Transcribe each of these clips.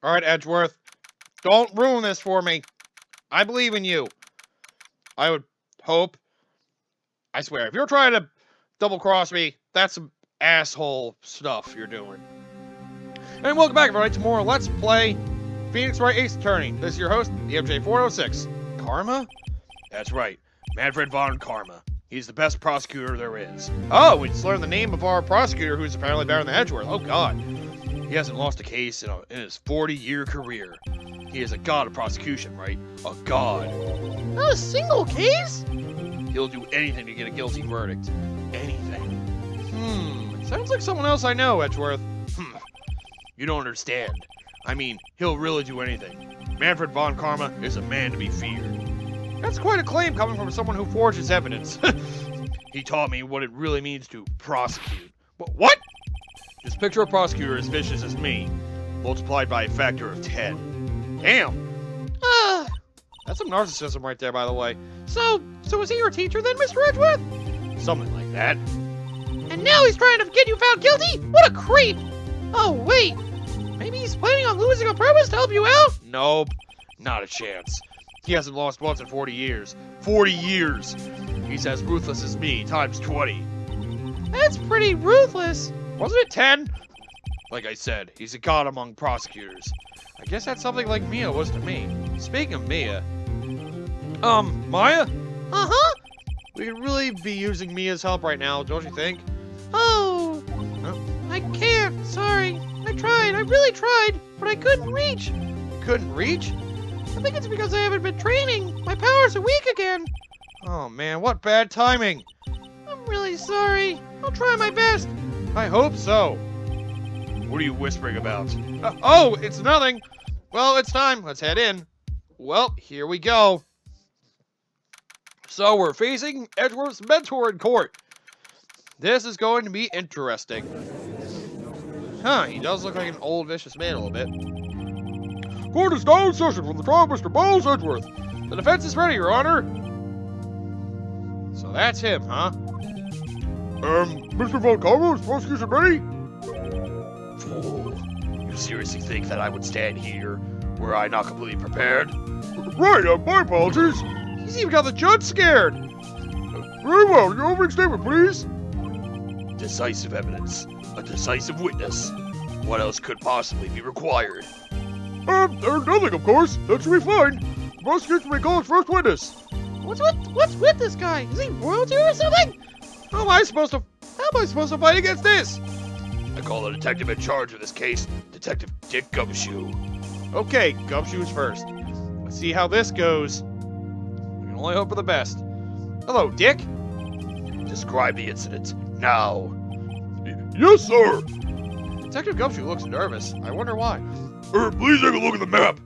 All right, Edgeworth. Don't ruin this for me. I believe in you. I would hope. I swear, if you're trying to double-cross me, that's some asshole stuff you're doing. And welcome back, everybody, to more Let's Play Phoenix Wright Ace Attorney. This is your host, the MJ406. Karma? That's right, Manfred von Karma. He's the best prosecutor there is. Oh, we just learned the name of our prosecutor, who's apparently better than Edgeworth. Oh, God. He hasn't lost a case in his 40-year career. He is a god of prosecution, right? A god. Not a single case? He'll do anything to get a guilty verdict. Anything. Sounds like someone else I know, Edgeworth. You don't understand. I mean, he'll really do anything. Manfred von Karma is a man to be feared. That's quite a claim coming from someone who forges evidence. He taught me what it really means to prosecute. What? Just picture a prosecutor as vicious as me, multiplied by a factor of 10. Damn. That's some narcissism right there, by the way. So is he your teacher then, Mr. Edgeworth? Something like that. And now he's trying to get you found guilty? What a creep! Oh, wait. Maybe he's planning on losing on purpose to help you out? Nope. Not a chance. He hasn't lost once in 40 years. 40 years! He's as ruthless as me, times 20. That's pretty ruthless. Wasn't it 10? Like I said, he's a god among prosecutors. I guess that's something like Mia was to me. Speaking of Mia... Maya? Uh-huh. We could really be using Mia's help right now, don't you think? Oh. Huh? I can't, sorry. I really tried, but I couldn't reach. Couldn't reach? I think it's because I haven't been training. My powers are weak again. Oh man, what bad timing. I'm really sorry. I'll try my best. I hope so. What are you whispering about? Oh, it's nothing. Well, it's time. Let's head in. Well, here we go. So we're facing Edgeworth's mentor in court. This is going to be interesting. Huh, he does look like an old vicious man a little bit. Court is now in session from the trial of Mr. Bowles Edgeworth. The defense is ready, Your Honor. So that's him, huh? Mr. Von Karma, is prosecution ready? Fool. You seriously think that I would stand here? Were I not completely prepared? Right, my apologies. He's even got the judge scared. Very well, your opening statement, please. Decisive evidence. A decisive witness. What else could possibly be required? There's nothing, of course. That should be fine. The prosecution may call its first witness. What's with this guy? Is he royalty or something? How am I supposed to fight against this? I call the detective in charge of this case, Detective Dick Gumshoe. Okay, Gumshoe's first. Let's see how this goes. We can only hope for the best. Hello, Dick. Describe the incident, now. Yes, sir. Detective Gumshoe looks nervous. I wonder why. Please take a look at the map.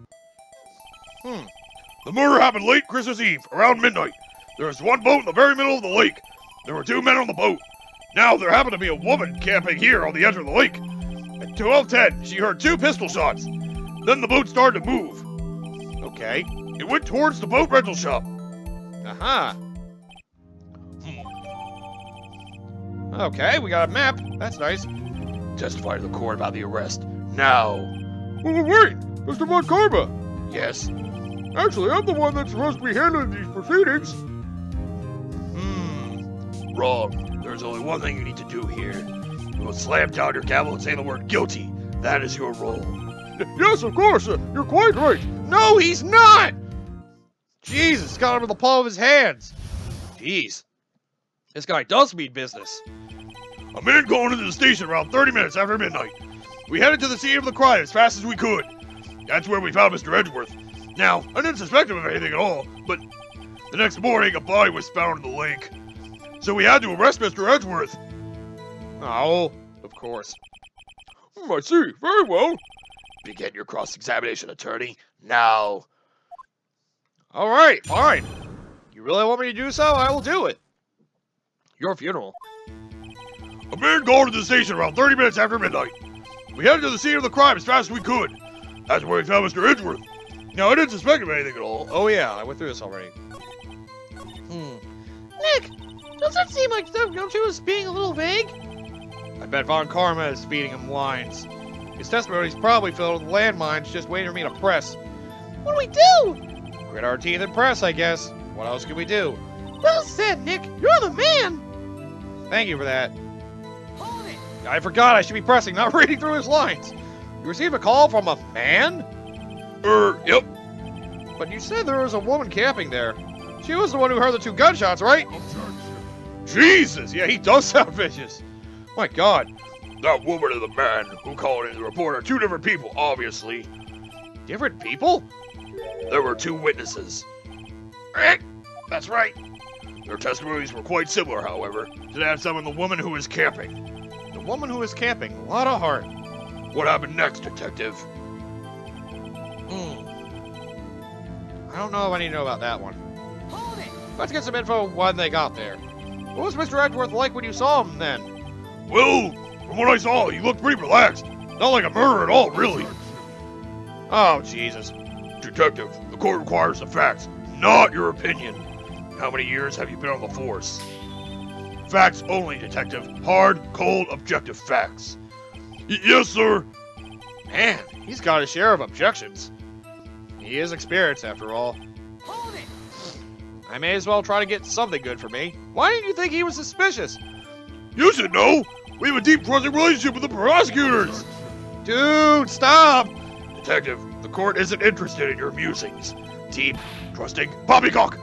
The murder happened late Christmas Eve, around midnight. There was one boat in the very middle of the lake. There were two men on the boat. Now, there happened to be a woman camping here on the edge of the lake. At 12:10, she heard two pistol shots. Then the boat started to move. Okay. It went towards the boat rental shop. Aha. Okay, we got a map. That's nice. Testify to the court about the arrest. Now. Wait! Mr. Von Karma! Yes? Actually, I'm the one that's supposed to be handling these proceedings. Wrong. There's only one thing you need to do here. You will slam down your gavel and say the word guilty. That is your role. Yes, of course. You're quite right. No, he's not! Jesus, got him in the palm of his hands. Jeez. This guy does mean business. A man going into the station around 30 minutes after midnight. We headed to the scene of the crime as fast as we could. That's where we found Mr. Edgeworth. Now, I didn't suspect him of anything at all, but the next morning a body was found in the lake. So we had to arrest Mr. Edgeworth. Oh, of course. I see. Very well. Begin your cross-examination, attorney. Now. All right, fine. You really want me to do so? I will do it. Your funeral. A man called to the station around 30 minutes after midnight. We headed to the scene of the crime as fast as we could. That's where we found Mr. Edgeworth. Now, I didn't suspect him of anything at all. Oh yeah, I went through this already. Nick, does it seem like Gumshoe is being a little vague? I bet Von Karma is feeding him lines. His testimony's probably filled with landmines just waiting for me to press. What do we do? Grit our teeth and press, I guess. What else can we do? Well said, Nick. You're the man. Thank you for that. I forgot I should be pressing, not reading through his lines. You received a call from a man? Yep. But you said there was a woman camping there. She was the one who heard the 2 gunshots, right? Jesus, yeah, he does sound vicious. My God. That woman and the man who called in the report are 2 different people, obviously. Different people? There were 2 witnesses. That's right. Their testimonies were quite similar, however, to that of someone the woman who was camping. The woman who was camping. A lot of heart. What happened next, Detective? I don't know if I need to know about that one. Let's get some info on when they got there. What was Mr. Edgeworth like when you saw him then? Well, from what I saw, he looked pretty relaxed. Not like a murderer at all, really. Oh, Jesus. Detective, the court requires the facts, not your opinion. How many years have you been on the force? Facts only, Detective. Hard, cold, objective facts. Yes, sir. Man, he's got his share of objections. He is experienced, after all. I may as well try to get something good for me. Why didn't you think he was suspicious? You should know. We have a deep trusting relationship with the prosecutors. Dude, stop! Detective, the court isn't interested in your musings. Deep, trusting, poppycock.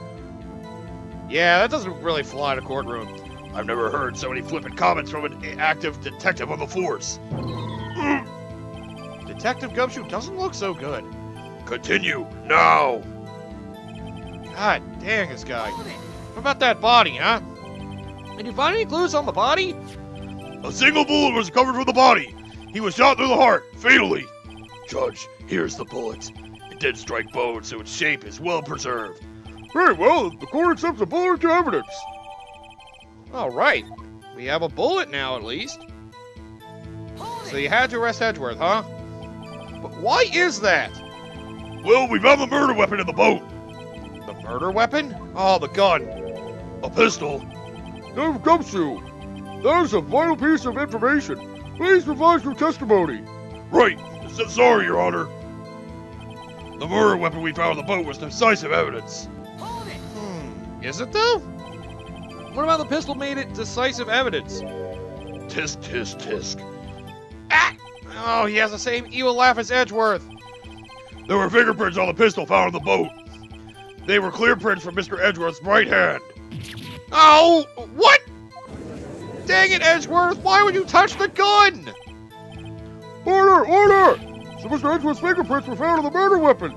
Yeah, that doesn't really fly in a courtroom. I've never heard so many flippant comments from an active detective on the force. Detective Gumshoe doesn't look so good. Continue, now. God dang this guy. What about that body, huh? Did you find any clues on the body? A single bullet was recovered from the body. He was shot through the heart, fatally. Judge, here's the bullet. It did strike bone, so its shape is well preserved. Very well, the court accepts the bullet into evidence. All right. We have a bullet now, at least. So you had to arrest Edgeworth, huh? But why is that? Well, we found the murder weapon in the boat. The murder weapon? Oh, the gun. A pistol. Dave Gumshoe, that is a vital piece of information. Please provide your testimony. Right. Sorry, Your Honor. The murder weapon we found on the boat was decisive evidence. Is it, though? What about the pistol made it decisive evidence? Tisk, tisk, tisk. Ah! Oh, he has the same evil laugh as Edgeworth. There were fingerprints on the pistol found on the boat. They were clear prints from Mr. Edgeworth's right hand. Oh, what? Dang it, Edgeworth, why would you touch the gun? Order, order! So Mr. Edgeworth's fingerprints were found on the murder weapon.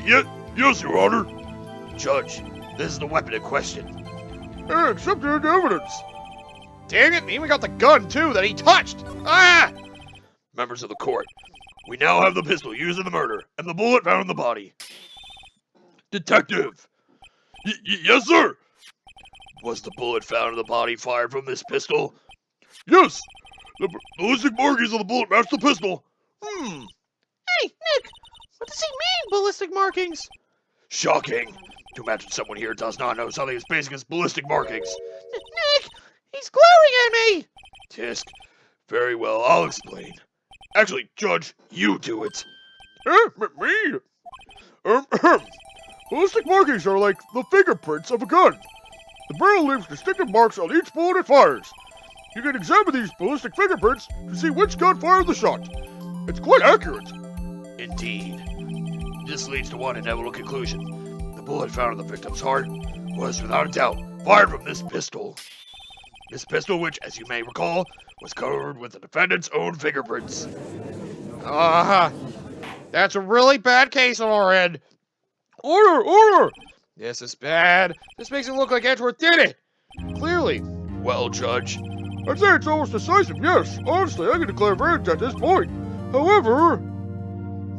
Yes, Your Honor. Judge, this is the weapon in question. Accepted into evidence. Dang it, we got the gun, too, that he touched. Ah! Members of the court, we now have the pistol used in the murder and the bullet found in the body. Detective! Yes, sir! Was the bullet found in the body fired from this pistol? Yes! The ballistic markings of the bullet match the pistol. Hey, Nick! What does he mean, ballistic markings? Shocking. To imagine someone here does not know something as basic as ballistic markings. Nick! He's glaring at me! Tisk. Very well, I'll explain. Actually, Judge, you do it. Me? Ballistic markings are like the fingerprints of a gun. The barrel leaves distinctive marks on each bullet it fires. You can examine these ballistic fingerprints to see which gun fired the shot. It's quite accurate. Indeed. This leads to one inevitable conclusion. The bullet found in the victim's heart was, without a doubt, fired from this pistol. This pistol, which, as you may recall, was covered with the defendant's own fingerprints. That's a really bad case on our end. Order, order! This is bad. This makes it look like Edgeworth did it. Clearly. Well, Judge. I'd say it's almost decisive, yes. Honestly, I can declare verdict at this point. However...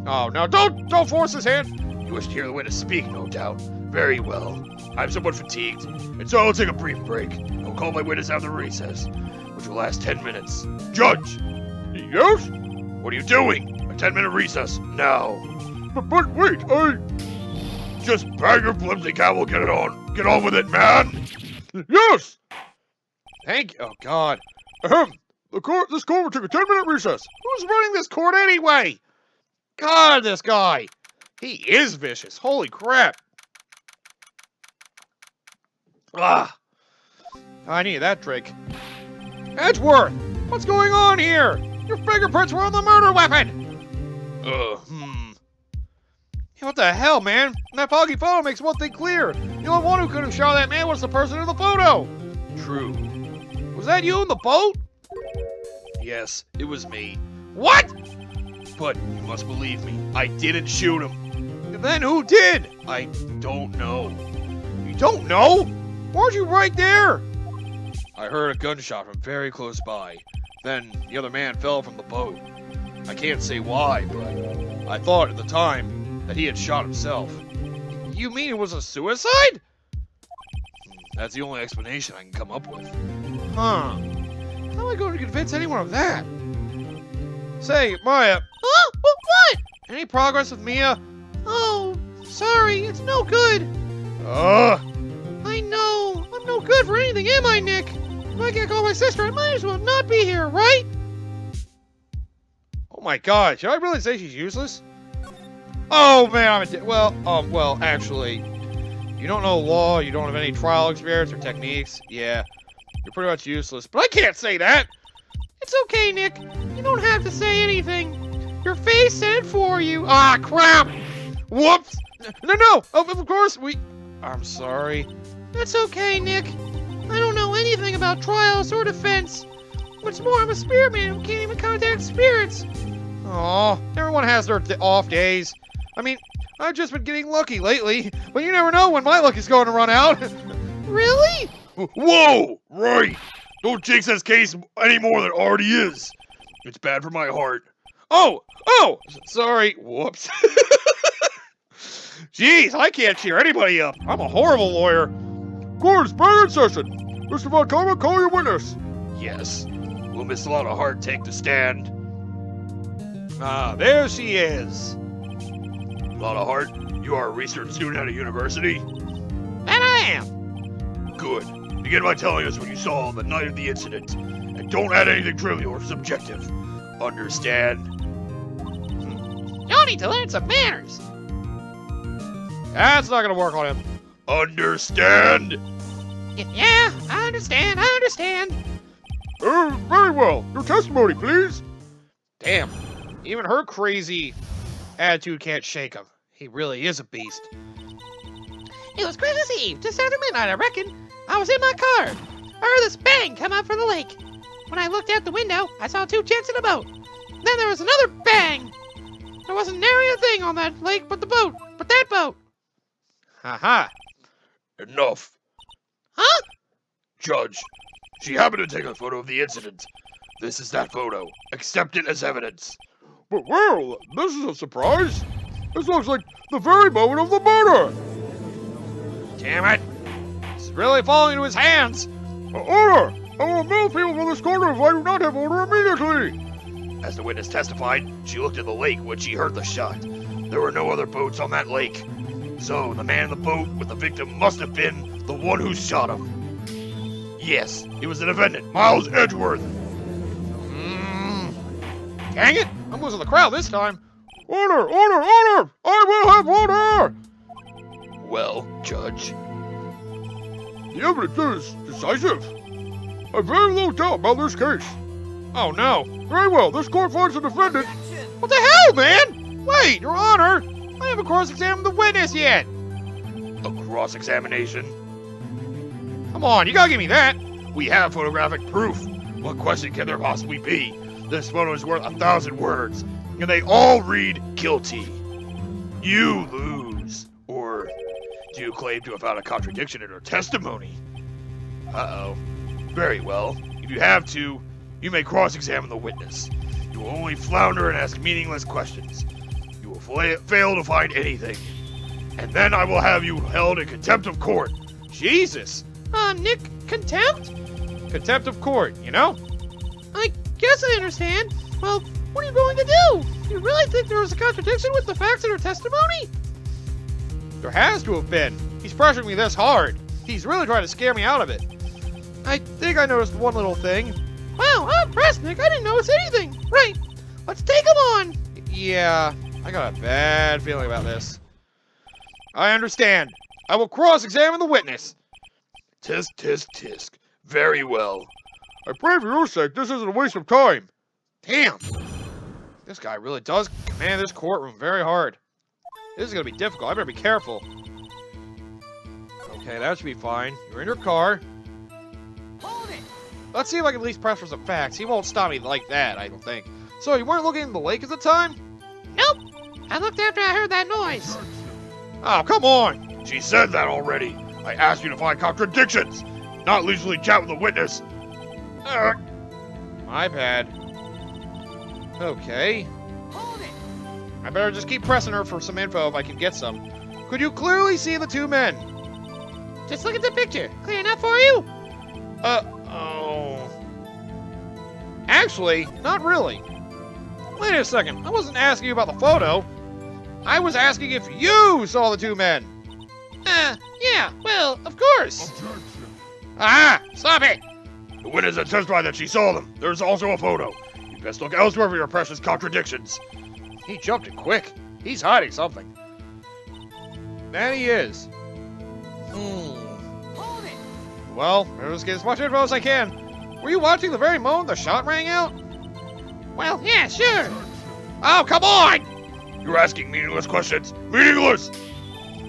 Oh, no, don't force his hand. You wish to hear the witness speak, no doubt. Very well. I'm somewhat fatigued, and so I'll take a brief break. I'll call my witness after recess, which will last 10 minutes. Judge! Yes? What are you doing? A 10-minute recess, now. But wait, Just bang your flimsy gavel, get it on. Get on with it, man! Yes! Thank you. Oh, God. This court will take a 10-minute recess. Who's running this court anyway? God, this guy. He is vicious. Holy crap. Ah. I need that drink. Edgeworth, what's going on here? Your fingerprints were on the murder weapon. What the hell, man? That foggy photo makes one thing clear. The only one who could have shot that man was the person in the photo. True. Was that you in the boat? Yes, it was me. What? But you must believe me, I didn't shoot him. Then who did? I don't know. You don't know? Weren't you right there? I heard a gunshot from very close by. Then the other man fell from the boat. I can't say why, but I thought at the time that he had shot himself. You mean it was a suicide? That's the only explanation I can come up with. Huh. How am I going to convince anyone of that? Say, Maya. Huh? What? Any progress with Mia? Oh, sorry, it's no good. I know. I'm no good for anything, am I, Nick? If I can't call my sister, I might as well not be here, right? Oh my god, should I really say she's useless? Oh man, well, actually, you don't know law, you don't have any trial experience or techniques, yeah, you're pretty much useless, but I can't say that! It's okay, Nick. You don't have to say anything. Your face said it for you. Ah, crap! Whoops! No, of course, I'm sorry. That's okay, Nick. I don't know anything about trials or defense. What's more, I'm a spirit man who can't even contact spirits. Aw, everyone has their off days. I mean, I've just been getting lucky lately, but you never know when my luck is going to run out. Really? Whoa! Right! Don't jinx this case any more than it already is. It's bad for my heart. Oh! Sorry. Whoops. Jeez, I can't cheer anybody up. I'm a horrible lawyer. Court is back in session. Mr. Von Karma, call your witness. Yes. Will Miss Lotta Hart take the stand? Ah, there she is. Lotta Hart, you are a research student at a university? That I am. Good. Begin by telling us what you saw on the night of the incident. And don't add anything trivial or subjective. Understand? Y'all need to learn some manners. That's not gonna work on him. Understand? Yeah, I understand. Very well. Your testimony, please. Damn. Even her crazy attitude can't shake him. He really is a beast. It was Christmas Eve, just after midnight, I reckon. I was in my car. I heard this bang come up from the lake. When I looked out the window, I saw two gents in a boat. Then there was another bang. There wasn't nary a thing on that lake but that boat. Haha. Enough. Huh? Judge, she happened to take a photo of the incident. This is that photo. Accept it as evidence. But well, this is a surprise. This looks like the very moment of the murder. Damn it. It's really falling into his hands. Order! I will remove people from this corner if I do not have order immediately. As the witness testified, she looked at the lake when she heard the shot. There were no other boats on that lake. So the man in the boat with the victim must have been the one who shot him. Yes, it was the defendant, Miles Edgeworth. Dang it! I'm losing the crowd this time. Order! I will have order! Well, Judge. The evidence is decisive. I have very little doubt about this case. Oh no. Very well, this court finds the defendant. What the hell, man? Wait, Your Honor! I haven't cross-examined the witness yet! A cross-examination? Come on, you gotta give me that! We have photographic proof. What question can there possibly be? This photo is worth 1,000 words, and they all read guilty. You lose. Or do you claim to have found a contradiction in her testimony? Uh-oh. Very well. If you have to, you may cross-examine the witness. You will only flounder and ask meaningless questions. You will fail to find anything. And then I will have you held in contempt of court. Jesus! Nick, contempt? Contempt of court, you know? I guess I understand. Well, what are you going to do? You really think there was a contradiction with the facts in her testimony? There has to have been. He's pressuring me this hard. He's really trying to scare me out of it. I think I noticed one little thing. Wow, I'm impressed, Nick. I didn't notice anything. Right. Let's take him on. Yeah, I got a bad feeling about this. I understand. I will cross-examine the witness. Tisk, tisk, tisk. Very well. I pray for your sake this isn't a waste of time. Damn. This guy really does command this courtroom very hard. This is going to be difficult. I better be careful. Okay, that should be fine. You're in your car. Hold it. Let's see if I can at least press for some facts. He won't stop me like that, I don't think. So, you weren't looking in the lake at the time? Nope. I looked after I heard that noise. Oh, come on! She said that already. I asked you to find contradictions, not leisurely chat with the witness. My bad. Okay. Hold it. I better just keep pressing her for some info if I can get some. Could you clearly see the two men? Just look at the picture. Clear enough for you? Oh. Actually, not really. Wait a second. I wasn't asking you about the photo. I was asking if you saw the two men. Yeah, well, of course. Ah, stop it! The witness has testified that she saw them. There's also a photo. You best look elsewhere for your precious contradictions. He jumped it quick. He's hiding something. That he is. Hold it. Well, I'll just get as much info as I can. Were you watching the very moment the shot rang out? Well, yeah, sure. Oh, come on! You're asking meaningless questions. Meaningless!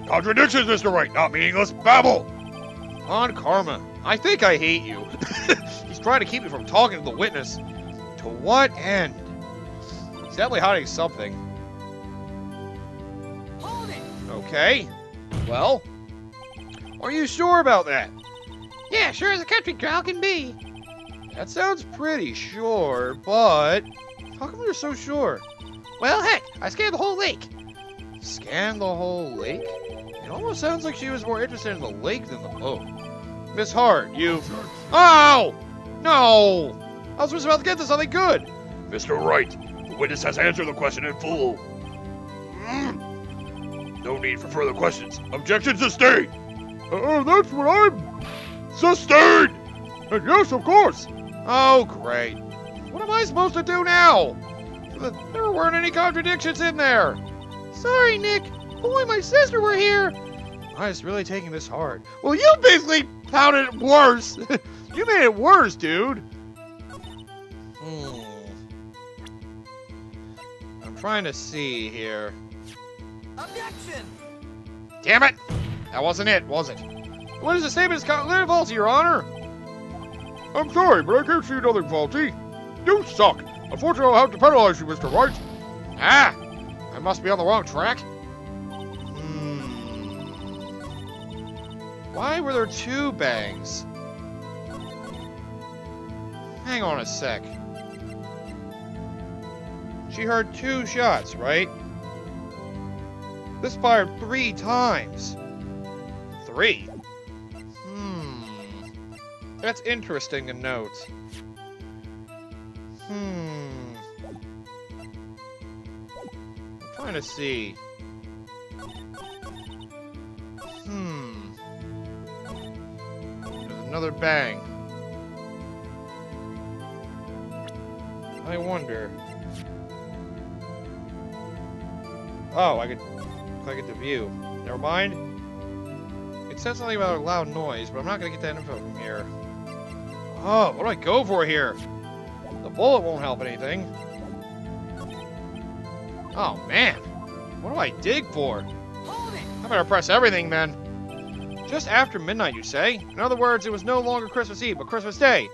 Contradictions, Mr. Wright, not meaningless babble. On karma. I think I hate you. He's trying to keep me from talking to the witness. To what end? He's definitely hiding something. Hold it. Okay. Well, are you sure about that? Yeah, sure as a country girl can be. That sounds pretty sure, but how come you're so sure? Well, heck, I scanned the whole lake. Scan the whole lake? It almost sounds like she was more interested in the lake than the boat. Miss Hart, you... Oh! No! I was just about to get to something good. Mr. Wright, the witness has answered the question in full. No need for further questions. Objection sustained. That's what I'm... Sustained! And yes, of course. Oh, great. What am I supposed to do now? There weren't any contradictions in there. Sorry, Nick. Boy, my sister were here. I was really taking this hard. Well, you basically pounded it worse. You made it worse, dude. I'm trying to see here. Objection. Damn it! That wasn't it, was it? What is the statement is clearly false, Your Honor? I'm sorry, but I can't see nothing faulty. You suck. Unfortunately, I'll have to penalize you, Mr. Wright. Ah! I must be on the wrong track. Why were there two bangs? Hang on a sec. She heard two shots, right? This fired 3 times. 3? That's interesting to note. I'm trying to see. There's another bang. I wonder. Oh, I could click it to view. Never mind. It said something about a loud noise, but I'm not going to get that info from here. Oh, what do I go for here? The bullet won't help anything. Oh, man. What do I dig for? I better press everything, then. Just after midnight, you say? In other words, it was no longer Christmas Eve, but Christmas Day.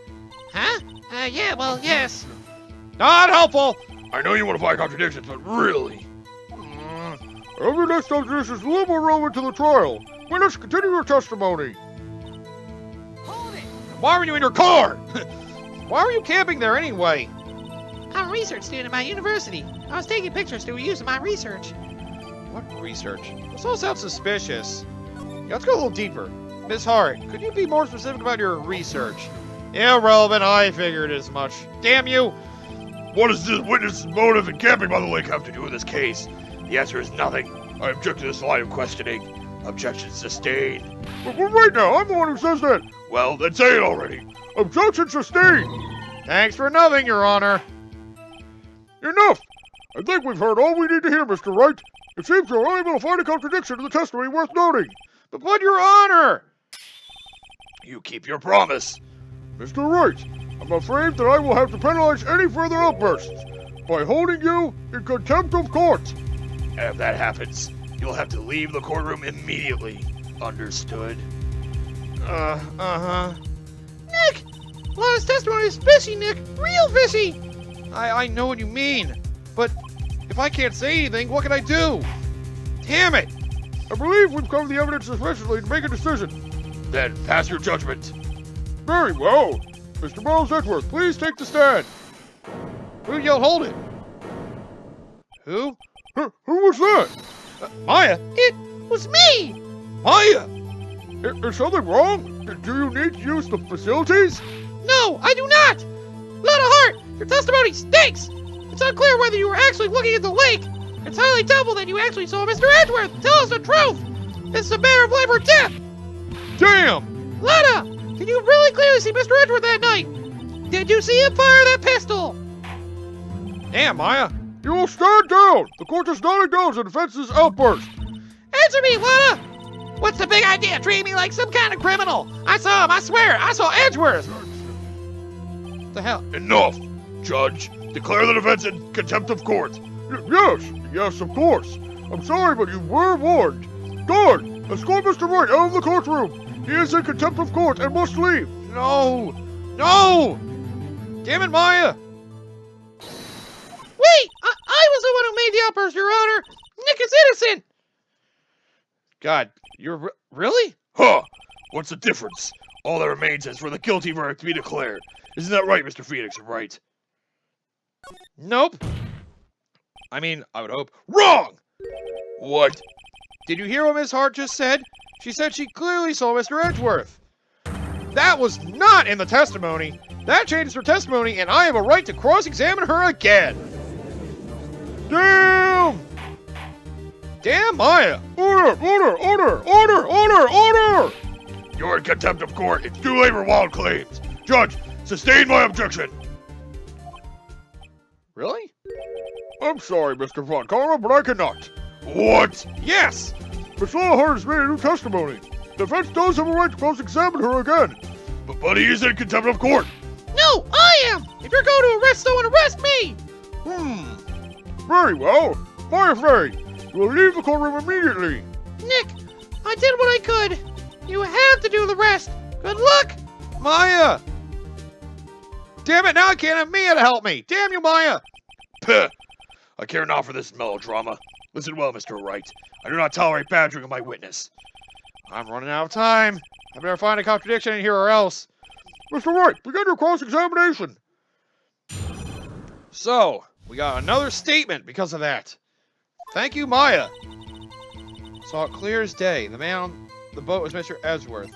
Huh? Yeah, well, yes. Not helpful! I know you want to find contradictions, but really... Evidence that this is little more relevant to the trial. Witness, continue your testimony. Why were you in your car? Why were you camping there anyway? I'm a research student at my university. I was taking pictures to use in my research. What research? This all sounds suspicious. Yeah, let's go a little deeper. Miss Hart, could you be more specific about your research? Irrelevant, I figured as much. Damn you! What does this witness's motive in camping by the lake have to do with this case? The answer is nothing. I object to this line of questioning. Objection sustained. But wait now, I'm the one who says that. Well, then say it already. Objection sustained. Thanks for nothing, Your Honor. Enough! I think we've heard all we need to hear, Mr. Wright. It seems you're unable to find a contradiction in the testimony worth noting. But Your Honor! You keep your promise. Mr. Wright, I'm afraid that I will have to penalize any further outbursts by holding you in contempt of court. And if that happens, you'll have to leave the courtroom immediately. Understood? Uh-huh. Nick! Lana's testimony is fishy, Nick. Real fishy. I know what you mean, but if I can't say anything, what can I do? Damn it! I believe we've covered the evidence sufficiently to make a decision. Then pass your judgment. Very well. Mr. Miles Edgeworth, please take the stand. Who yelled hold it? Who? Who was that? Maya? It was me. Maya! Is something wrong? Do you need to use the facilities? No, I do not. Lana Hart, your testimony stinks. It's unclear whether you were actually looking at the lake. It's highly doubtful that you actually saw Mr. Edgeworth. Tell us the truth. This is a matter of life or death. Damn! Lana, did you really clearly see Mr. Edgeworth that night? Did you see him fire that pistol? Damn, Maya! You will stand down! The court does not acknowledge the defense's outburst! Answer me, Lana! What's the big idea? Treat me like some kind of criminal. I saw him, I swear. I saw Edgeworth. What the hell? Enough! Judge, declare the defense in contempt of court. Yes, of course. I'm sorry, but you were warned. Guard, escort Mr. Wright out of the courtroom. He is in contempt of court and must leave. No! No! Damn it, Maya! Wait! I was the one who made the outburst, Your Honor. Nick is innocent. God, you're really? Huh! What's the difference? All that remains is for the guilty verdict to be declared. Isn't that right, Mr. Phoenix, right? Nope. I mean, I would hope. Wrong! What? Did you hear what Miss Hart just said? She said she clearly saw Mr. Edgeworth. That was not in the testimony. That changes her testimony, and I have a right to cross-examine her again. Damn! Damn, Maya! Order! You're in contempt of court. It's too late for wild claims. Judge, sustain my objection. Really? I'm sorry, Mr. Von Karma, but I cannot. What? Yes! Miss Hart has made a new testimony. The defense does have a right to cross-examine her again. But he is in contempt of court. No, I am. If you're going to arrest someone, arrest me. Very well. My affair. You will leave the courtroom immediately. Nick, I did what I could. You have to do the rest. Good luck. Maya! Damn it, now I can't have Mia to help me! Damn you, Maya! Puh. I care not for this melodrama. Listen well, Mr. Wright. I do not tolerate badgering of my witness. I'm running out of time. I better find a contradiction in here or else. Mr. Wright, begin your cross-examination. So, we got another statement because of that. Thank you, Maya. Saw it clear as day. The man on the boat was Mr. Edgeworth.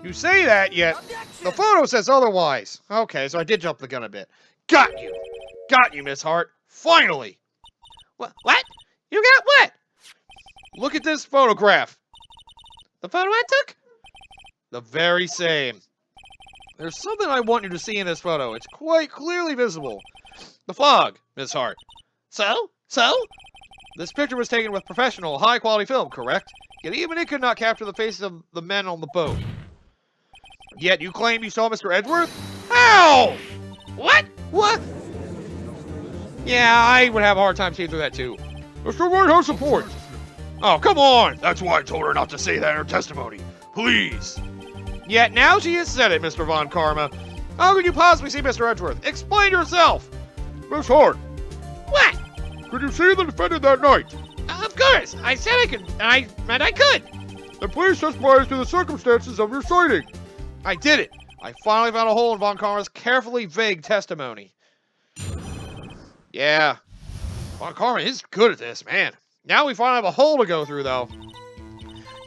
You say that, yet the photo says otherwise. Okay, so I did jump the gun a bit. Got you! Got you, Miss Hart. Finally! What? You got what? Look at this photograph. The photo I took? The very same. There's something I want you to see in this photo. It's quite clearly visible. The fog, Miss Hart. So? This picture was taken with professional, high-quality film, correct? Yet even it could not capture the faces of the men on the boat. Yet you claim you saw Mr. Edgeworth? How? What? Yeah, I would have a hard time seeing through that too. Mr. Wright has support. Oh, come on! That's why I told her not to say that in her testimony. Please. Yet now she has said it, Mr. Von Karma. How could you possibly see Mr. Edgeworth? Explain yourself! Miss Hart, What? could you see the defendant that night? Of course. I said I could, and I could. Then please testify as to the circumstances of your sighting. I did it! I finally found a hole in Von Karma's carefully vague testimony. Yeah. Von Karma is good at this, man. Now we finally have a hole to go through, though.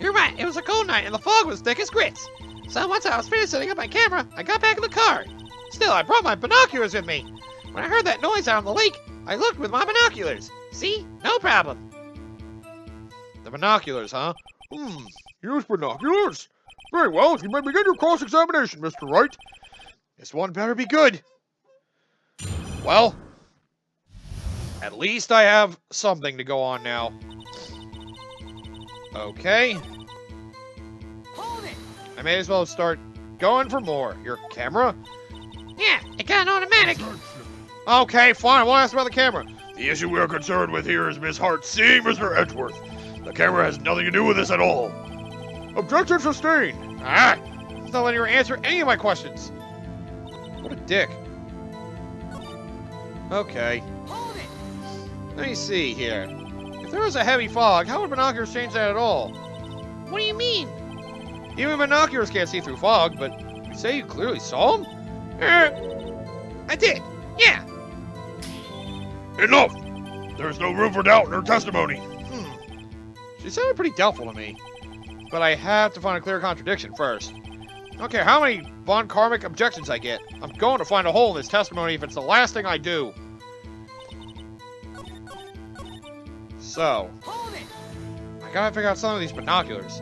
You're right. It was a cold night, and the fog was thick as grits. So once I was finished setting up my camera, I got back in the car. Still, I brought my binoculars with me. When I heard that noise out on the lake, I looked with my binoculars. See? No problem. The binoculars, huh? Use binoculars. Very well, you may begin your cross-examination, Mr. Wright. This one better be good. Well, at least I have something to go on now. Okay. I may as well start going for more. Your camera? Yeah, it got an automatic. Okay, fine. I won't ask about the camera. The issue we are concerned with here is Miss Hart seeing Mr. Edgeworth. The camera has nothing to do with this at all. Objection sustained. Ah! It's not letting her answer any of my questions. What a dick. Okay. Let me see here. If there was a heavy fog, how would binoculars change that at all? What do you mean? Even binoculars can't see through fog, but you say you clearly saw him? I did. Yeah. Enough! There's no room for doubt in her testimony. She sounded pretty doubtful to me. But I have to find a clear contradiction first. I don't care how many von Karmic objections I get. I'm going to find a hole in this testimony if it's the last thing I do. So, I gotta figure out some of these binoculars.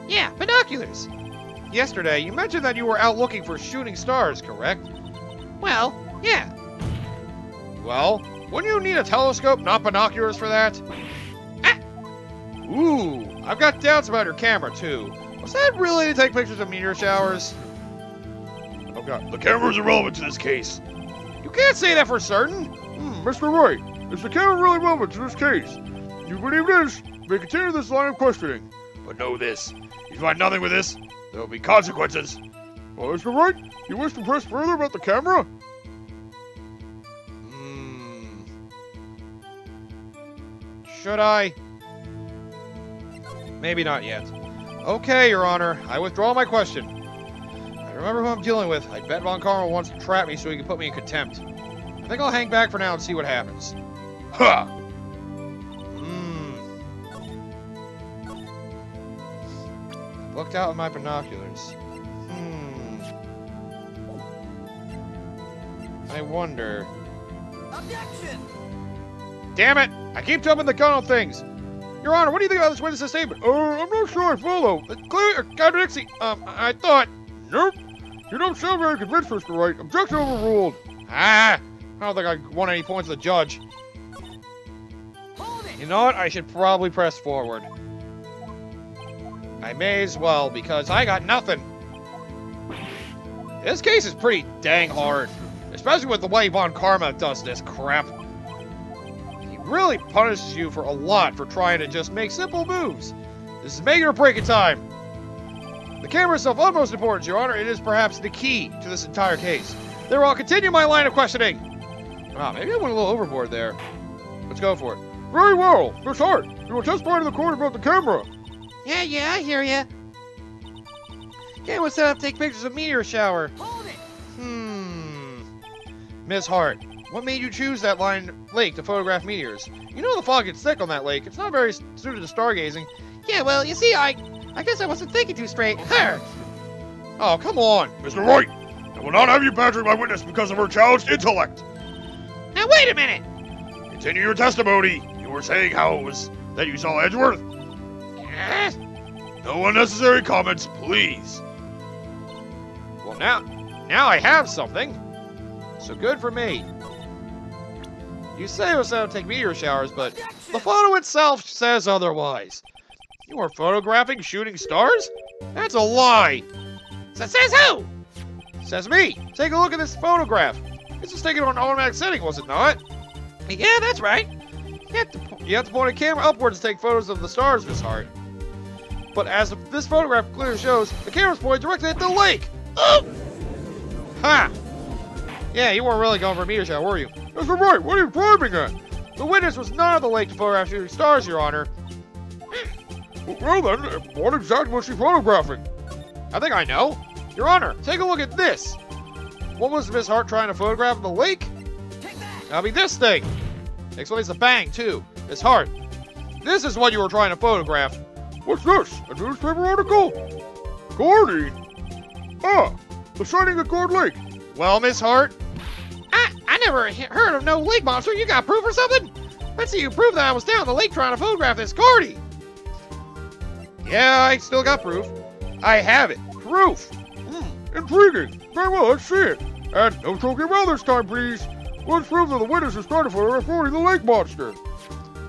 Yeah, binoculars. Yesterday, you mentioned that you were out looking for shooting stars, correct? Well, yeah. Well, wouldn't you need a telescope, not binoculars, for that? Ah. Ooh, I've got doubts about your camera, too. Was that really to take pictures of meteor showers? Oh god, the camera is irrelevant to this case. You can't say that for certain. Mr. Wright, is the camera really relevant to this case? If you believe it is, you may continue this line of questioning. But know this, if you find nothing with this, there will be consequences. Well, Mr. Wright, you wish to press further about the camera? Should I? Maybe not yet. Okay, Your Honor, I withdraw my question. I remember who I'm dealing with. I bet Von Karma wants to trap me so he can put me in contempt. I think I'll hang back for now and see what happens. Ha! Looked out with my binoculars. I wonder. Objection! Damn it! I keep jumping the gun on things. Your Honor, what do you think about this witness's statement? I'm not sure I follow. Clearly contradicts. I thought. Nope. You don't sound very convinced, Mr. Wright. Objection overruled. I don't think I won any points with the judge. You know what? I should probably press forward. I may as well, because I got nothing. This case is pretty dang hard. Especially with the way Von Karma does this crap. He really punishes you for a lot for trying to just make simple moves. This is make it or break it time. The camera is of utmost importance, Your Honor. It is perhaps the key to this entire case. Therefore, I'll continue my line of questioning. Wow, maybe I went a little overboard there. Let's go for it. Very well. Miss Hart, you will testify to the court about the camera. Yeah, I hear ya. Camera set up to take pictures of meteor shower. Miss Hart, what made you choose that lake to photograph meteors? You know the fog gets thick on that lake. It's not very suited to stargazing. Yeah, well, you see, I guess I wasn't thinking too straight. Her. Oh, come on. Mr. Wright, I will not have you badgering my witness because of her challenged intellect. Now wait a minute. Continue your testimony. You were saying how it was that you saw Edgeworth. Yes. No unnecessary comments, please. Well, now I have something. So good for me. You say it was set up to take meteor showers, but the photo itself says otherwise. You were photographing shooting stars? That's a lie. So says who? Says me. Take a look at this photograph. This was taken on automatic setting, was it not? Yeah, that's right. You have to point a camera upwards to take photos of the stars, Miss Hart. But as this photograph clearly shows, the camera's pointed directly at the lake. Oh! Ha! Yeah, you weren't really going for a meteor shower, were you? Mr. Wright, what are you driving at? The witness was not at the lake to photograph shooting stars, Your Honor. Well then, what exactly was she photographing? I think I know. Your Honor, take a look at this. What was Miss Hart trying to photograph in the lake? That'll be this thing. Explains the bang, too. Miss Hart, this is what you were trying to photograph. What's this? A newspaper article? Gordy? Ah, the sighting at Gourd Lake. Well, Miss Hart, I never heard of no lake monster. You got proof or something? Let's see you prove that I was down the lake trying to photograph this Gordy. yeah, I still got proof. I have it. Proof. Intriguing. Very well, let's see it. And no choking around this time, please. Let's prove that the witness is trying to photograph Gordy the lake monster.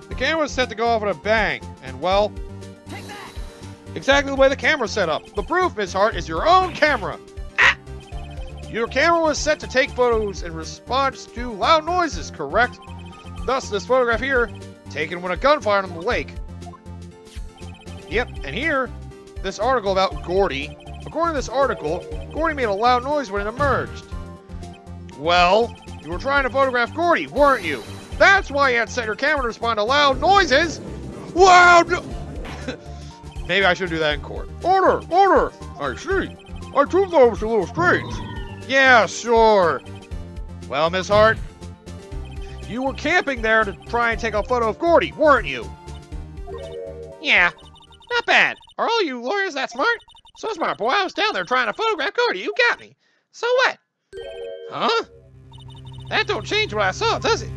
The camera was set to go off with a bang, and well, exactly the way the camera's set up. The proof, Miss Hart, is your own camera. Ah! Your camera was set to take photos in response to loud noises, correct? Thus, this photograph here, taken when a gun fired on the lake. Yep, and here, this article about Gordy. According to this article, Gordy made a loud noise when it emerged. Well, you were trying to photograph Gordy, weren't you? That's why you had set your camera to respond to loud noises. Loud no Maybe I should do that in court. Order! Order! I see. I too thought it was a little strange. Yeah, sure. Well, Miss Hart, you were camping there to try and take a photo of Gordy, weren't you? Yeah, not bad. Are all you lawyers that smart? So smart, boy. I was down there trying to photograph Gordy. You got me. So what? Huh? That don't change what I saw, does it?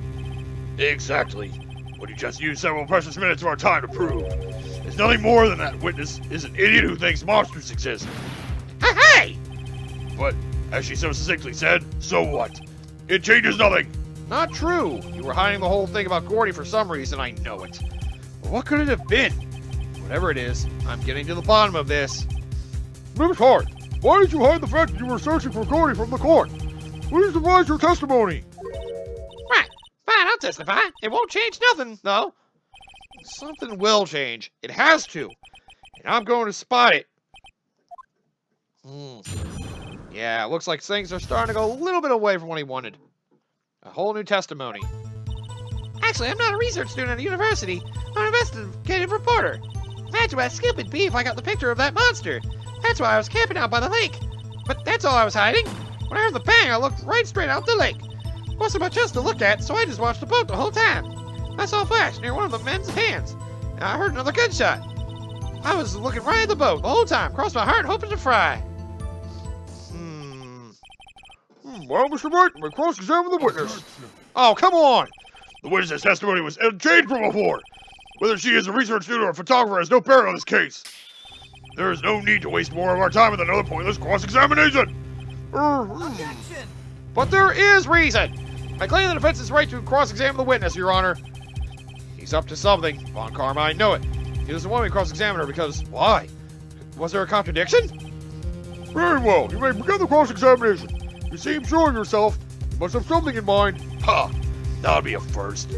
Exactly. What you just used several precious minutes of our time to prove. It's nothing more than that witness is an idiot who thinks monsters exist. Hey! But, as she so succinctly said, so what? It changes nothing. Not true. You were hiding the whole thing about Gordy for some reason, I know it. But what could it have been? Whatever it is, I'm getting to the bottom of this. Miss Hart, why did you hide the fact that you were searching for Gordy from the court? Please revise your testimony. Right. Fine, I'll testify. It won't change nothing, though. Something will change. It has to. And I'm going to spot it. Yeah, it looks like things are starting to go a little bit away from what he wanted. A whole new testimony. Actually, I'm not a research student at the university. I'm an investigative reporter. Imagine what skill it'd be if I got the picture of that monster. That's why I was camping out by the lake. But that's all I was hiding. When I heard the bang, I looked right straight out the lake. Wasn't much else to look at, so I just watched the boat the whole time. I saw a flash near one of the men's hands, and I heard another gunshot. I was looking right at the boat the whole time, crossed my heart, hoping to fry. Well, Mr. Wright, we cross-examine the witness. Oh, come on! The witness's testimony was changed from before. Whether she is a research student or a photographer has no bearing on this case. There is no need to waste more of our time with another pointless cross-examination. Objection! But there is reason! I claim the defense's right to cross-examine the witness, Your Honor. He's up to something. Von Karma, I know it. He doesn't want me to cross-examine her because... Why? Was there a contradiction? Very well, you may begin the cross-examination. You seem sure of yourself. You must have something in mind. Ha! That would be a first.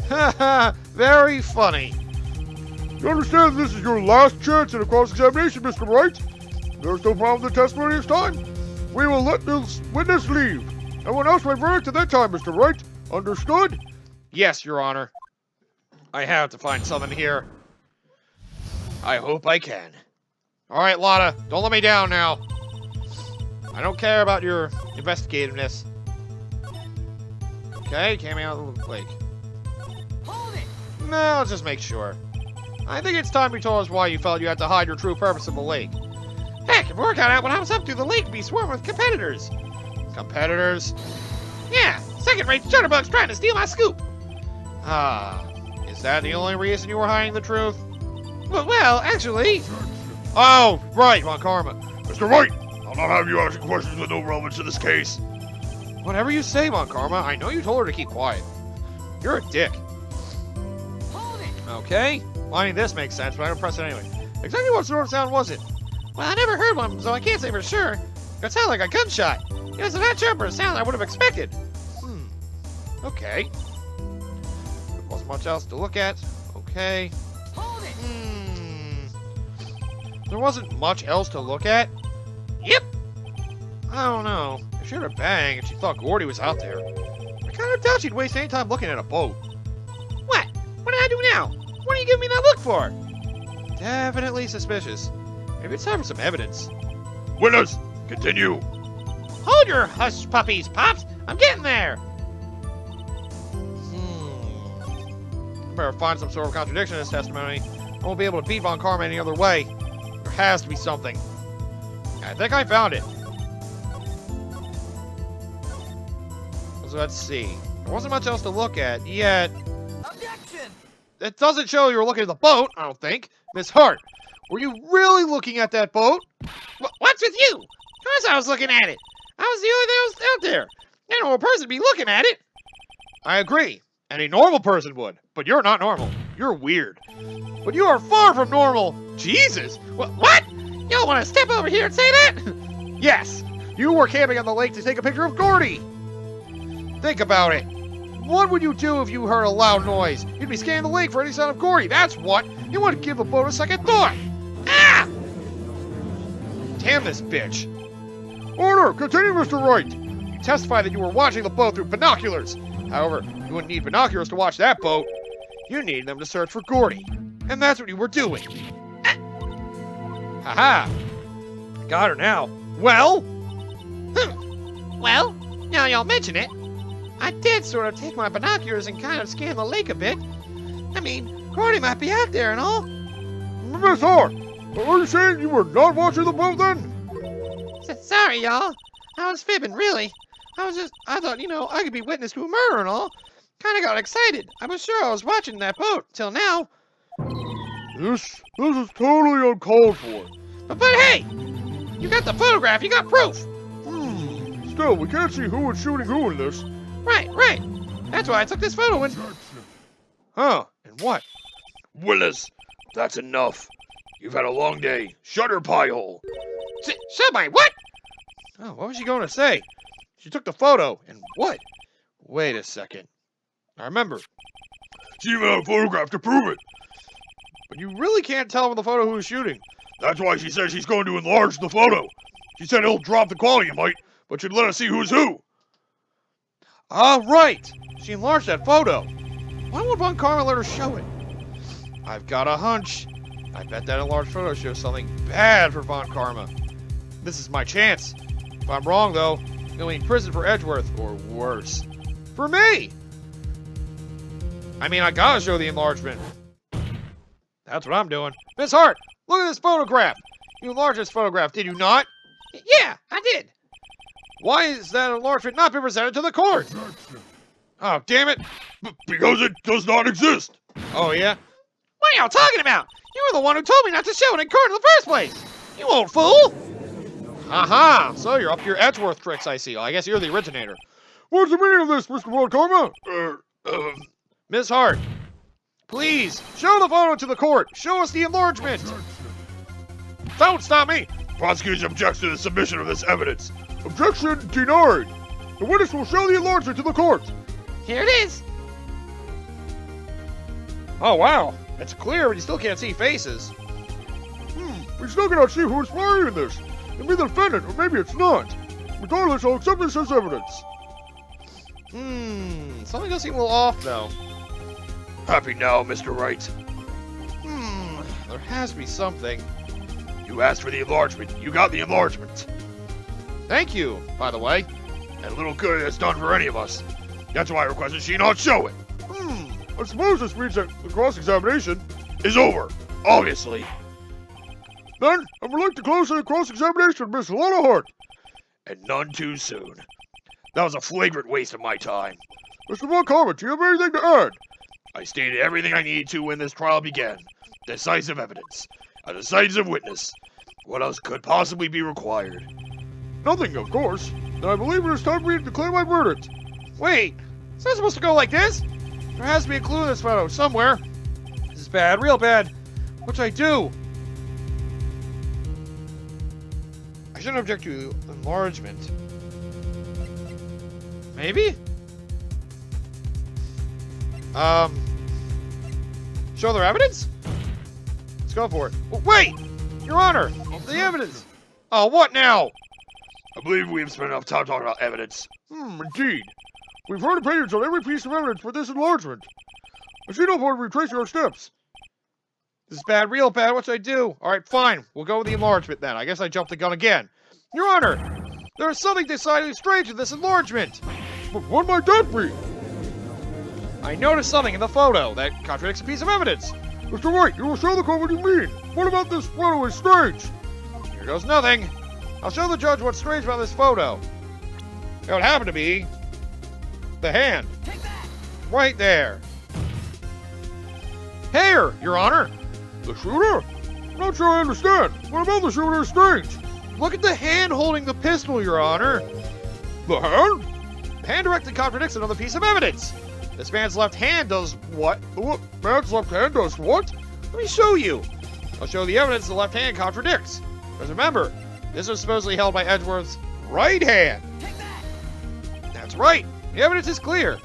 Haha, very funny. You understand this is your last chance at a cross-examination, Mr. Wright? There's no problem with the testimony this time. We will let this witness leave. I will announce my verdict at that time, Mr. Wright. Understood? Yes, Your Honor. I have to find something here. I hope I can. All right, Lotta, don't let me down now. I don't care about your investigativeness. Okay, came out of the lake. Hold it! No, let's just make sure. I think it's time you told us why you felt you had to hide your true purpose in the lake. Heck, if word got out when I was up through the lake, it'd be swarming with competitors. Competitors? Yeah, second-rate shutterbugs trying to steal my scoop. Ah, is that the only reason you were hiding the truth? Well, actually... Oh, right, Von Karma. Mr. Wright, I'll not have you asking questions with no relevance to this case. Whatever you say, Von Karma, I know you told her to keep quiet. You're a dick. Hold it! Okay, well, I mean, this makes sense, but I don't press it anyway. Exactly what sort of sound was it? Well, I never heard one, so I can't say for sure. It sounded like a gunshot. It was a not sharper sound I would have expected. Okay. There wasn't much else to look at. Okay. Hold it! There wasn't much else to look at? Yep. I don't know. If she heard a bang and she thought Gordy was out there, I kind of doubt she'd waste any time looking at a boat. What? What did I do now? What are you giving me that look for? Definitely suspicious. Maybe it's time for some evidence. Witness, continue. Hold your hush puppies, Pops. I'm getting there. Better find some sort of contradiction in this testimony. I won't be able to beat Von Karma any other way. There has to be something. I think I found it. So let's see. There wasn't much else to look at yet. Objection! It doesn't show you were looking at the boat, I don't think. Miss Hart, were you really looking at that boat? What's with you? Of course I was looking at it. I was the only thing that was out there. No normal person would be looking at it. I agree. Any normal person would, but you're not normal. You're weird. But you are far from normal. Jesus! What? Y'all want to step over here and say that? Yes! You were camping on the lake to take a picture of Gordy! Think about it. What would you do if you heard a loud noise? You'd be scanning the lake for any sign of Gordy, that's what! You wouldn't give the boat a second thought! Ah! Damn this bitch! Order! Continue, Mr. Wright! You testify that you were watching the boat through binoculars. However, you wouldn't need binoculars to watch that boat. You needed them to search for Gordy. And that's what you were doing. Haha! Got her now. Well? Well, now y'all mention it, I did sort of take my binoculars and kind of scan the lake a bit. I mean, Gordy might be out there and all. Miss Hart, are you saying you were not watching the boat then? Sorry, y'all. I was fibbing, really. I thought, I could be witness to a murder and all. Kind of got excited. I was sure I was watching that boat, till now. This is totally uncalled for. But hey! You got the photograph, you got proof! Still, we can't see who is shooting who in this. Right. That's why I took this photo and... Huh, and what? Willis, that's enough. You've had a long day. Shut her pie hole. Shut my what? Oh, what was she going to say? She took the photo, and what? Wait a second. I remember. She even had a photograph to prove it. But you really can't tell from the photo who was shooting. That's why she says she's going to enlarge the photo. She said it'll drop the quality a mite, but she'd let us see who's who. Ah, right. She enlarged that photo. Why would Von Karma let her show it? I've got a hunch. I bet that enlarged photo shows something bad for Von Karma. This is my chance. If I'm wrong, though, you'll be in prison for Edgeworth, or worse. For me! I mean, I gotta show the enlargement. That's what I'm doing. Miss Hart, look at this photograph. You enlarged this photograph, did you not? Yeah, I did. Why is that enlargement not been presented to the court? Oh, damn it. Because it does not exist. Oh, yeah? What are y'all talking about? You were the one who told me not to show it in court in the first place. You old fool. Aha! So you're up to your Edgeworth tricks, I see. I guess you're the originator. What's the meaning of this, Mr. Von Karma? Miss Hart, please, show the photo to the court. Show us the enlargement. Don't stop me. Prosecution objects to the submission of this evidence. Objection denied. The witness will show the enlargement to the court. Here it is. Oh, wow. It's clear, but you still can't see faces. We still cannot see who is firing this. It may be the defendant, or maybe it's not. Regardless, I'll accept this as evidence. Something does seem a little off, though. Happy now, Mr. Wright. There has to be something. You asked for the enlargement. You got the enlargement. Thank you, by the way. And little good it's done for any of us. That's why I requested she not show it. I suppose this means that the cross-examination Is over, obviously. Then, I would like to close the cross-examination of Miss Lana Hart. And none too soon. That was a flagrant waste of my time. Mr. Von Karma, do you have anything to add? I stated everything I needed to when this trial began. Decisive evidence. A decisive witness. What else could possibly be required? Nothing, of course. Then I believe it is time for me to declare my verdict. Wait, it's not supposed to go like this. There has to be a clue in this photo somewhere. This is bad, real bad. What should I do? I shouldn't object to enlargement. Maybe? Show their evidence? Let's go for it. Wait! Your Honor! The evidence! Oh, what now? I believe we have spent enough time talking about evidence. Indeed. We've heard opinions on every piece of evidence for this enlargement. I see no point in retracing our steps. This is bad, real bad. What should I do? Alright, fine. We'll go with the enlargement then. I guess I jumped the gun again. Your Honor! There is something decidedly strange with this enlargement. But what might that be? I noticed something in the photo that contradicts a piece of evidence. Mr. Wright, you will show the court what you mean. What about this photo is strange? Here goes nothing. I'll show the judge what's strange about this photo. It would happen to be the hand. Right there. Here, Your Honor. The shooter? Not sure I understand. What about the shooter is strange? Look at the hand holding the pistol, Your Honor. The hand? The hand directly contradicts another piece of evidence. This man's left hand does what? The man's left hand does what? Let me show you. I'll show the evidence the left hand contradicts. Because remember, this was supposedly held by Edgeworth's right hand. That's right. The evidence is clear.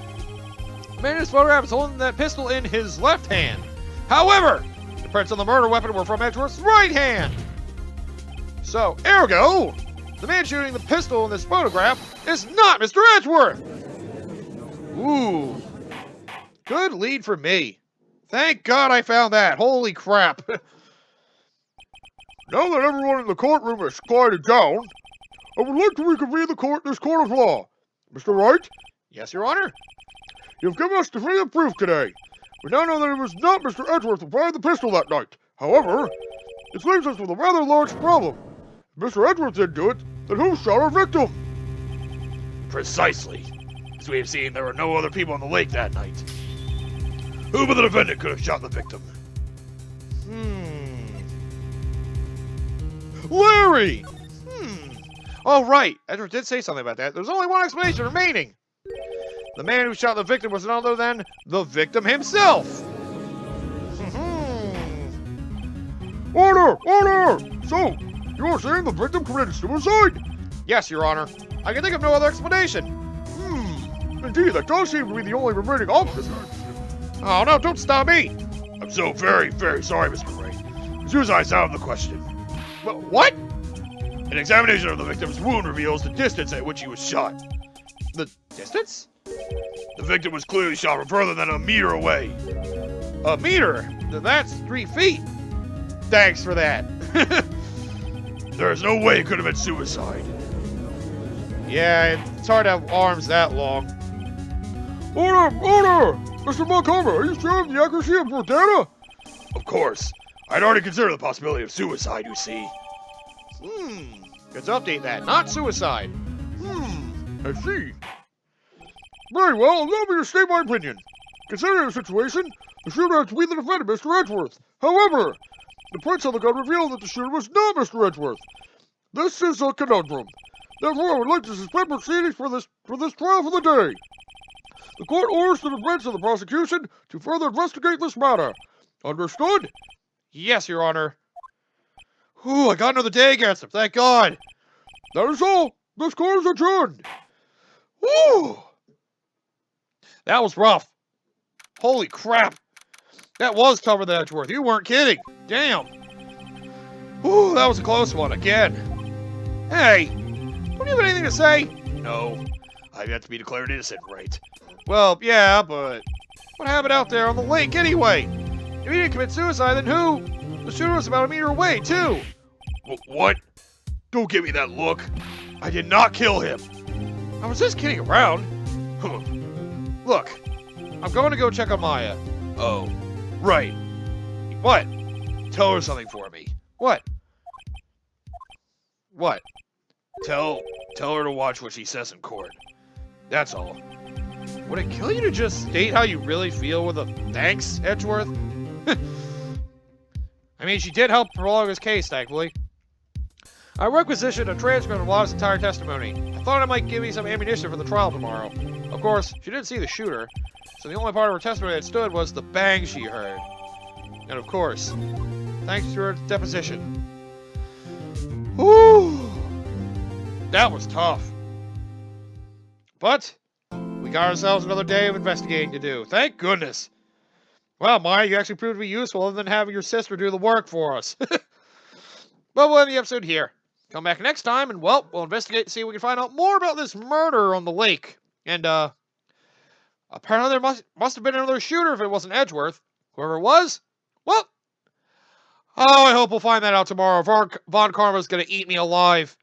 The man in this photograph is holding that pistol in his left hand. However, the prints on the murder weapon were from Edgeworth's right hand. So, ergo, the man shooting the pistol in this photograph is not Mr. Edgeworth. Ooh. Good lead for me. Thank God I found that. Holy crap. Now that everyone in the courtroom has quieted down, I would like to reconvene this court of law. Mr. Wright, Yes, Your Honor? you've given us definitive proof today. We now know that it was not Mr. Edgeworth who fired the pistol that night. However, this leaves us with a rather large problem. If Mr. Edgeworth didn't do it, then who shot our victim? Precisely. As we have seen, there were no other people on the lake that night. Who but the defendant could have shot the victim? Larry! Oh, right. Edgeworth did say something about that. There's only one explanation remaining. The man who shot the victim was none other than the victim himself. Order! Order! So, you are saying the victim committed suicide? Yes, Your Honor. I can think of no other explanation. Indeed, that does seem to be the only remaining option. Oh, no, don't stop me. I'm so very, very sorry, Mr. Wright. Suicide's out of the question. What? An examination of the victim's wound reveals the distance at which he was shot. The distance? The victim was clearly shot from further than a meter away. A meter? That's 3 feet. Thanks for that. There is no way it could have been suicide. Yeah, it's hard to have arms that long. Order! Order! Mr. Montgomery, are you sure of the accuracy of your data? Of course. I'd already considered the possibility of suicide, you see. Good to update that. Not suicide. I see. Very well, allow me to state my opinion. Considering the situation, the shooter has to be the defendant, Mr. Edgeworth. However, the prints on the gun reveal that the shooter was not Mr. Edgeworth. This is a conundrum. Therefore, I would like to suspend proceedings for this trial for the day. The court orders the defense of the prosecution to further investigate this matter. Understood? Yes, Your Honor. Ooh, I got another day against him. Thank God. That is all. This court is adjourned. Woo! That was rough. Holy crap. That was tougher than Edgeworth. You weren't kidding. Damn. Ooh, that was a close one again. Hey, don't you have anything to say? No. I've yet to be declared innocent, right? Well, yeah, but what happened out there on the lake anyway? If he didn't commit suicide, then who? The shooter was about a meter away, too. What? Don't give me that look. I did not kill him. I was just kidding around. Look, I'm going to go check on Maya. Oh, right. What? Tell her something for me. What? What? Tell her to watch what she says in court. That's all. Would it kill you to just state how you really feel with a thanks, Edgeworth? I mean, she did help prolong his case, thankfully. I requisitioned a transcript of Lotta's entire testimony. I thought it might give me some ammunition for the trial tomorrow. Of course, she didn't see the shooter, so the only part of her testimony that stood was the bang she heard. And of course, thanks to her deposition. Whew! That was tough. But we got ourselves another day of investigating to do. Thank goodness. Well, Maya, you actually proved to be useful other than having your sister do the work for us. But we'll end the episode here. Come back next time, and, well, we'll investigate to see if we can find out more about this murder on the lake. And, apparently there must have been another shooter if it wasn't Edgeworth. Whoever it was, well, oh, I hope we'll find that out tomorrow. Von Karma's gonna eat me alive.